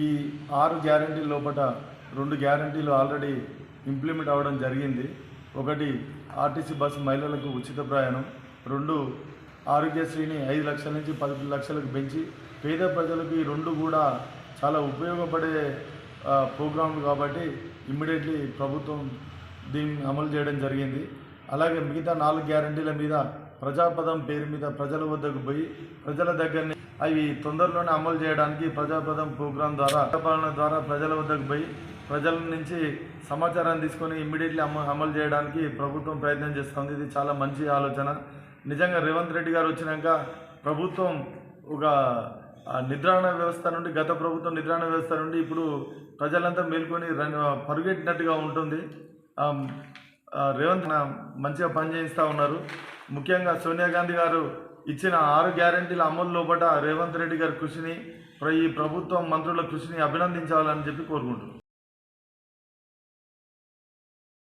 ఈ 6 గ్యారెంటీల లోపల 2 గ్యారెంటీలు ఆల్రెడీ ఇంప్లిమెంట్ అవ్వడం జరిగింది. ఒకటి ఆర్టీసీ బస్సు మహిళలకు ఉచిత ప్రయాణం, 2 ఆరోగ్యశ్రీని 5 లక్షల నుంచి 10 లక్షలకు పెంచి పేద ప్రజలకు ఈ 2 కూడా చాలా ఉపయోగపడే ప్రోగ్రాంలు కాబట్టి ఇమ్మీడియట్లీ ప్రభుత్వం దీన్ని అమలు చేయడం జరిగింది. అలాగే మిగతా 4 గ్యారెంటీల మీద ప్రజాపదం పేరు మీద ప్రజల వద్దకు పోయి ప్రజల దగ్గరని అవి తొందరలోనే అమలు చేయడానికి ప్రజాపదం ప్రోగ్రాం ద్వారా పాలన ద్వారా ప్రజల వద్దకు పోయి ప్రజల నుంచి సమాచారాన్ని తీసుకొని ఇమ్మీడియట్లీ అమలు చేయడానికి ప్రభుత్వం ప్రయత్నం చేస్తుంది. ఇది చాలా మంచి ఆలోచన. నిజంగా రేవంత్ రెడ్డి గారు వచ్చినాక ప్రభుత్వం ఒక నిద్రాణ వ్యవస్థ నుండి గత ప్రభుత్వం నిద్రాణ వ్యవస్థ నుండి ఇప్పుడు ప్రజలంతా మేల్కొని పరుగెట్టినట్టుగా ఉంటుంది. రేవంత్ మంచిగా పనిచేయిస్తూ ఉన్నారు. ముఖ్యంగా సోనియా గాంధీ గారు ఇచ్చిన 6 గ్యారెంటీల అమలు లోపల రేవంత్ రెడ్డి గారి కృషిని ఈ ప్రభుత్వం మంత్రుల కృషిని అభినందించాలని చెప్పి కోరుకుంటున్నాను.